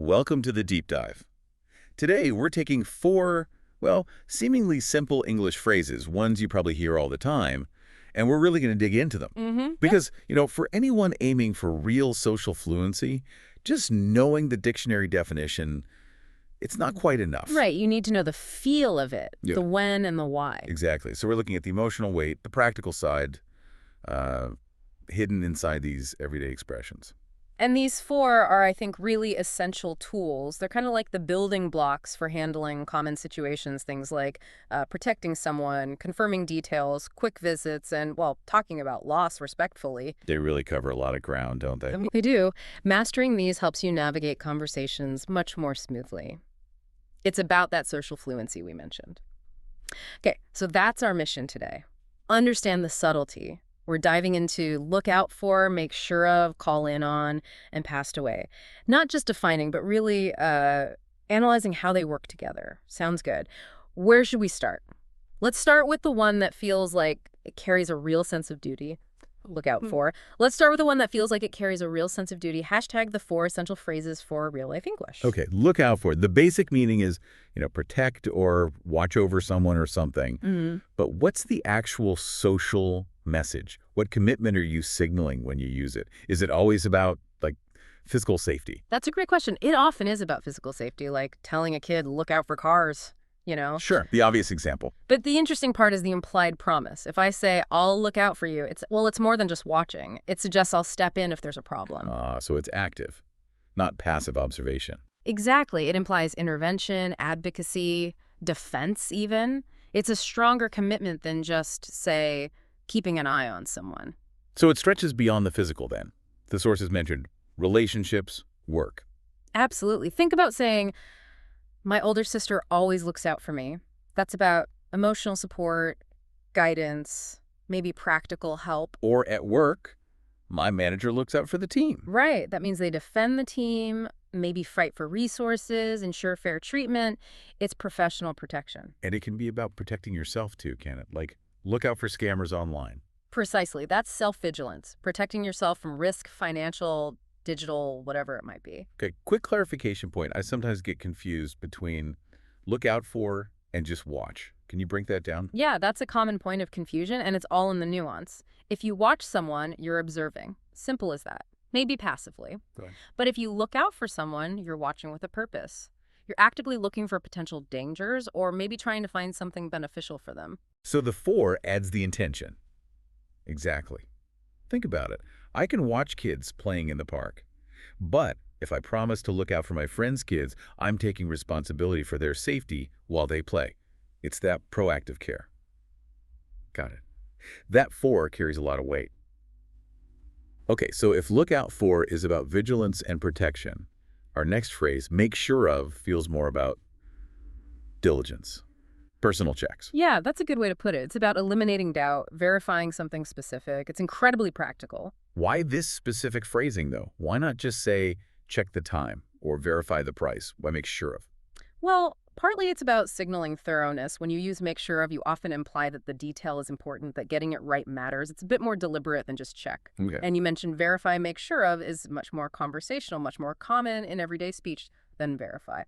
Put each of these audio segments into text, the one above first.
Welcome to the deep dive. Today, we're taking four, seemingly simple English phrases, ones you probably hear all the time, and we're really going to dig into them. Because, for anyone aiming for real social fluency, just knowing the dictionary definition, it's not quite enough. Right. You need to know the feel of it, the when and the why. Exactly. So we're looking at the emotional weight, the practical side, hidden inside these everyday expressions. And these four are, I think, really essential tools. They're kind of like the building blocks for handling common situations, things like protecting someone, confirming details, quick visits, and, talking about loss respectfully. They really cover a lot of ground, don't they? They do. Mastering these helps you navigate conversations much more smoothly. It's about that social fluency we mentioned. Okay, so that's our mission today. Understand the subtlety. We're diving into look out for, make sure of, call in on, and passed away. Not just defining, but really analyzing how they work together. Sounds good. Where should we start? Let's start with the one that feels like it carries a real sense of duty. Look out for. Let's start with the one that feels like it carries a real sense of duty. Hashtag the 4 essential phrases for real life English. Okay, look out for it. The basic meaning is, protect or watch over someone or something. But what's the actual social message? What commitment are you signaling when you use it? Is it always about, physical safety? That's a great question. It often is about physical safety, like telling a kid, look out for cars. Sure, the obvious example. But the interesting part is the implied promise. If I say, I'll look out for you, it's more than just watching. It suggests I'll step in if there's a problem. So it's active, not passive observation. Exactly. It implies intervention, advocacy, defense even. It's a stronger commitment than just, say, keeping an eye on someone. So it stretches beyond the physical then. The sources mentioned relationships, work. Absolutely. Think about saying, my older sister always looks out for me. That's about emotional support, guidance, maybe practical help. Or at work, my manager looks out for the team. Right. That means they defend the team, maybe fight for resources, ensure fair treatment. It's professional protection. And it can be about protecting yourself too, can it? Like, look out for scammers online. Precisely. That's self-vigilance, protecting yourself from risk, financial, digital, whatever it might be. Okay, quick clarification point. I sometimes get confused between look out for and just watch. Can you break that down? Yeah, that's a common point of confusion, and it's all in the nuance. If you watch someone, you're observing. Simple as that. Maybe passively. Go ahead. But if you look out for someone, you're watching with a purpose. You're actively looking for potential dangers or maybe trying to find something beneficial for them. So the 4 adds the intention. Exactly. Think about it. I can watch kids playing in the park. But if I promise to look out for my friends' kids, I'm taking responsibility for their safety while they play. It's that proactive care. Got it. That 4 carries a lot of weight. Okay, so if look out for is about vigilance and protection, our next phrase, make sure of, feels more about diligence. Personal checks. Yeah, that's a good way to put it. It's about eliminating doubt, verifying something specific. It's incredibly practical. Why this specific phrasing, though? Why not just say, check the time or verify the price? Why make sure of? Well, partly it's about signaling thoroughness. When you use make sure of, you often imply that the detail is important, that getting it right matters. It's a bit more deliberate than just check. Okay. And you mentioned verify, make sure of is much more conversational, much more common in everyday speech than verify.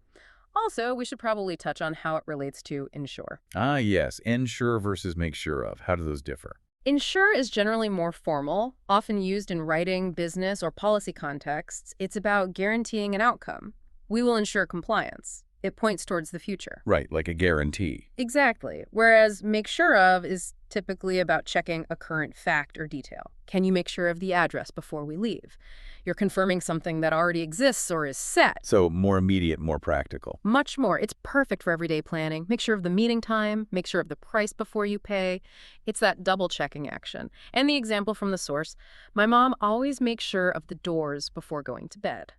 Also, we should probably touch on how it relates to ensure. Ah, yes. Ensure versus make sure of. How do those differ? Ensure is generally more formal, often used in writing, business, or policy contexts. It's about guaranteeing an outcome. We will ensure compliance. It points towards the future. Right, like a guarantee. Exactly. Whereas make sure of is typically about checking a current fact or detail. Can you make sure of the address before we leave? You're confirming something that already exists or is set. So more immediate, more practical. Much more. It's perfect for everyday planning. Make sure of the meeting time. Make sure of the price before you pay. It's that double-checking action. And the example from the source, my mom always makes sure of the doors before going to bed.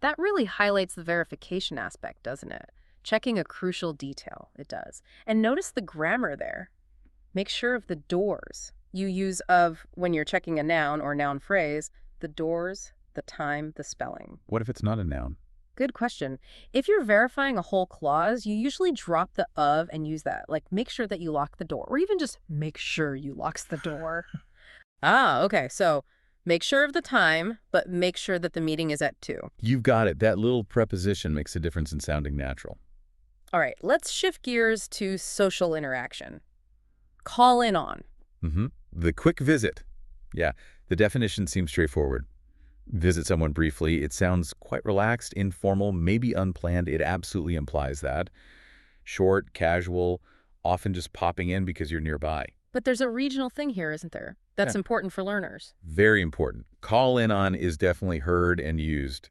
That really highlights the verification aspect, doesn't it? Checking a crucial detail, it does. And notice the grammar there. Make sure of the doors. You use of when you're checking a noun or noun phrase, the doors, the time, the spelling. What if it's not a noun? Good question. If you're verifying a whole clause, you usually drop the of and use that. Like, make sure that you lock the door. Or even just make sure you locks the door. Okay. So Make sure of the time, but make sure that the meeting is at 2. You've got it. That little preposition makes a difference in sounding natural. All right, let's shift gears to social interaction. Call in on. The quick visit. Yeah, the definition seems straightforward. Visit someone briefly. It sounds quite relaxed, informal, maybe unplanned. It absolutely implies that. Short, casual, often just popping in because you're nearby. But there's a regional thing here, isn't there? That's Yeah. important for learners. Very important. Call in on is definitely heard and used,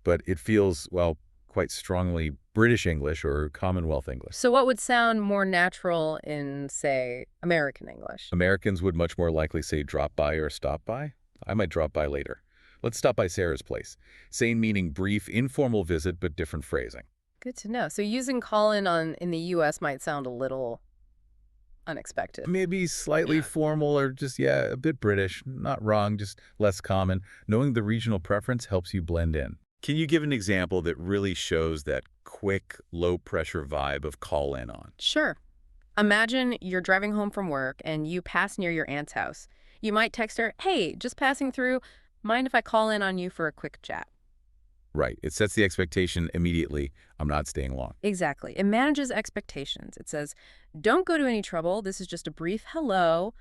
but it feels, well, quite strongly British English or Commonwealth English. So what would sound more natural in, say, American English? Americans would much more likely say drop by or stop by. I might drop by later. Let's stop by Sarah's place. Same meaning brief, informal visit, but different phrasing. Good to know. So using call in on in the U.S. might sound a little unexpected. Maybe slightly formal or just, yeah, a bit British. Not wrong, just less common. Knowing the regional preference helps you blend in. Can you give an example that really shows that quick, low-pressure vibe of call in on? Sure. Imagine you're driving home from work and you pass near your aunt's house. You might text her, hey, just passing through. Mind if I call in on you for a quick chat? Right. It sets the expectation immediately. I'm not staying long. Exactly. It manages expectations. It says, don't go to any trouble. This is just a brief hello,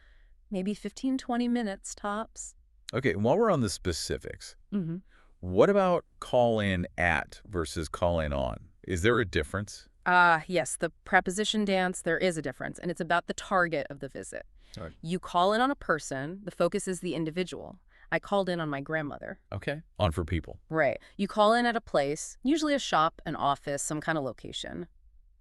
maybe 15, 20 minutes tops. Okay, and while we're on the specifics, Mm-hmm. what about call in at versus call in on? Is there a difference? Yes, the preposition dance, there is a difference, and it's about the target of the visit. All right. You call in on a person, the focus is the individual. I called in on my grandmother. Okay. On for people. Right. You call in at a place, usually a shop, an office, some kind of location.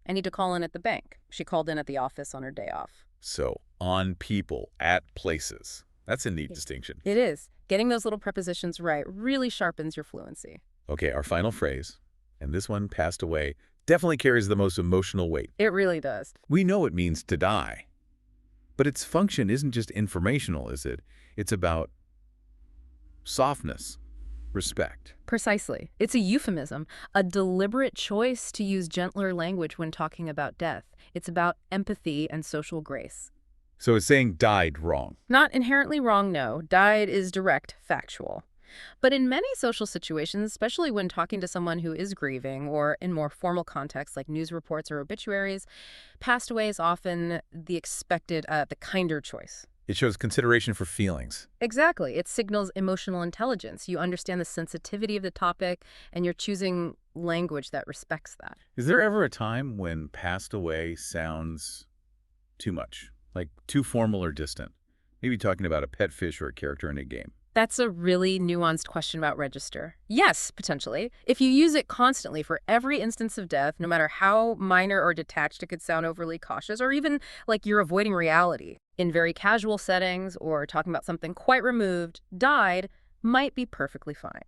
I need to call in at the bank. She called in at the office on her day off. So, on people, at places. That's a neat distinction. It is. Getting those little prepositions right really sharpens your fluency. Okay, our final phrase, and this one, passed away, definitely carries the most emotional weight. It really does. We know it means to die. But its function isn't just informational, is it? It's about softness, respect. Precisely. It's a euphemism, a deliberate choice to use gentler language when talking about death. It's about empathy and social grace. So it's saying died wrong. Not inherently wrong, no. Died is direct, factual. But in many social situations, especially when talking to someone who is grieving or in more formal contexts like news reports or obituaries, passed away is often the expected, the kinder choice. It shows consideration for feelings. Exactly. It signals emotional intelligence. You understand the sensitivity of the topic, and you're choosing language that respects that. Is there ever a time when passed away sounds too much? Like too formal or distant? Maybe talking about a pet fish or a character in a game. That's a really nuanced question about register. Yes, potentially. If you use it constantly for every instance of death, no matter how minor or detached it could sound overly cautious, or even like you're avoiding reality. In very casual settings or talking about something quite removed, died might be perfectly fine.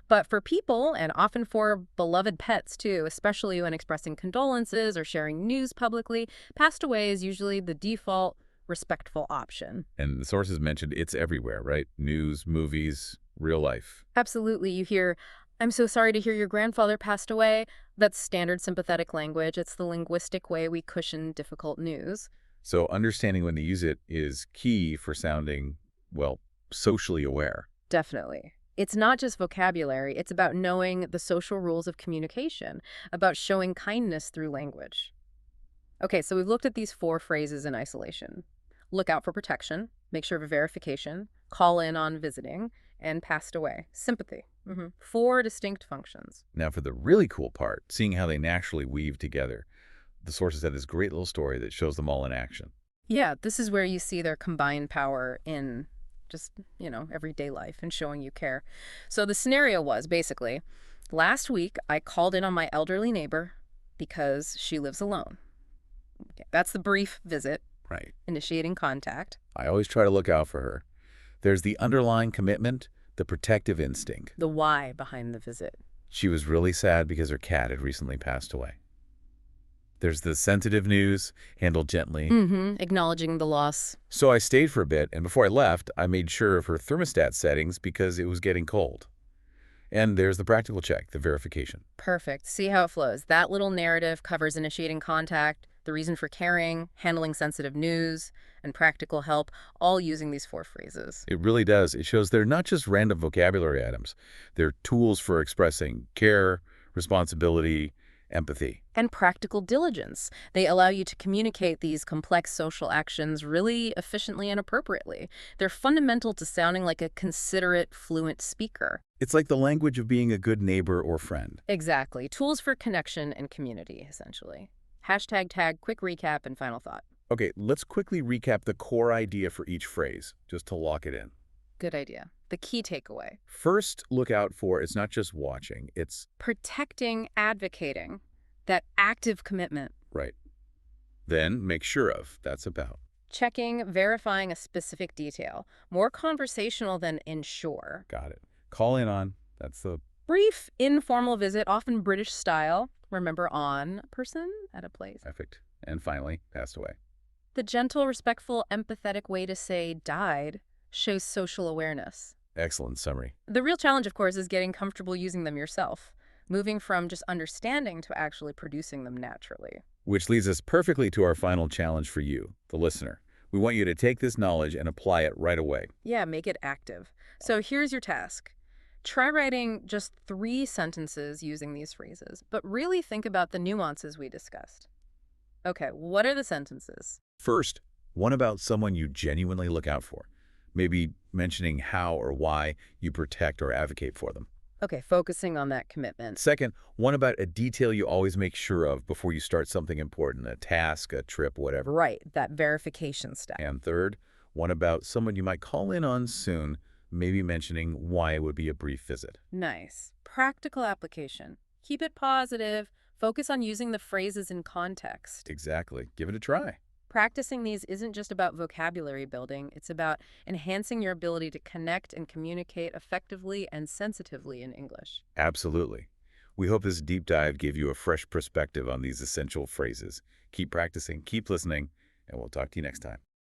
But for people, and often for beloved pets too, especially when expressing condolences or sharing news publicly, passed away is usually the default respectful option. And the sources mentioned it's everywhere, right? News, movies, real life. Absolutely. You hear, I'm so sorry to hear your grandfather passed away. That's standard sympathetic language. It's the linguistic way we cushion difficult news. So understanding when to use it is key for sounding, well, socially aware. Definitely. It's not just vocabulary. It's about knowing the social rules of communication, about showing kindness through language. Okay, so we've looked at these 4 phrases in isolation. Look out for protection, make sure of a verification, call in on visiting, and passed away. Sympathy. 4 distinct functions. Now for the really cool part, seeing how they naturally weave together. The sources have this great little story that shows them all in action. Yeah, this is where you see their combined power in just, everyday life and showing you care. So the scenario was basically, last week I called in on my elderly neighbor because she lives alone. Okay, that's the brief visit. Right. Initiating contact. I always try to look out for her. There's the underlying commitment, the protective instinct. The why behind the visit. She was really sad because her cat had recently passed away. There's the sensitive news, handled gently. Acknowledging the loss. So I stayed for a bit, and before I left, I made sure of her thermostat settings because it was getting cold. And there's the practical check, the verification. Perfect. See how it flows. That little narrative covers initiating contact, the reason for caring, handling sensitive news, and practical help, all using these 4 phrases. It really does. It shows they're not just random vocabulary items. They're tools for expressing care, responsibility, empathy. And practical diligence. They allow you to communicate these complex social actions really efficiently and appropriately. They're fundamental to sounding like a considerate, fluent speaker. It's like the language of being a good neighbor or friend. Exactly. Tools for connection and community, essentially. Hashtag tag, quick recap, and final thought. Okay, let's quickly recap the core idea for each phrase, just to lock it in. Good idea. The key takeaway. First, look out for it's not just watching, it's Protecting, advocating. That active commitment. right. Then, make sure of, that's about. Checking, verifying a specific detail. More conversational than ensure. Got it. Call in on, that's the Brief, informal visit, often British style. Remember on, person, at a place. perfect. And finally, passed away. The gentle, respectful, empathetic way to say died shows social awareness. Excellent summary. The real challenge, of course, is getting comfortable using them yourself, moving from just understanding to actually producing them naturally. Which leads us perfectly to our final challenge for you, the listener. We want you to take this knowledge and apply it right away. Yeah, make it active. So here's your task. Try writing just 3 sentences using these phrases, but really think about the nuances we discussed. Okay, what are the sentences? First, one about someone you genuinely look out for. Maybe mentioning how or why you protect or advocate for them. Okay, focusing on that commitment. Second, one about a detail you always make sure of before you start something important, a task, a trip, whatever. Right, that verification step. And third, one about someone you might call in on soon, maybe mentioning why it would be a brief visit. Nice. Practical application. Keep it positive. Focus on using the phrases in context. Exactly. Give it a try. Practicing these isn't just about vocabulary building, it's about enhancing your ability to connect and communicate effectively and sensitively in English. Absolutely. We hope this deep dive gave you a fresh perspective on these essential phrases. Keep practicing, keep listening, and we'll talk to you next time.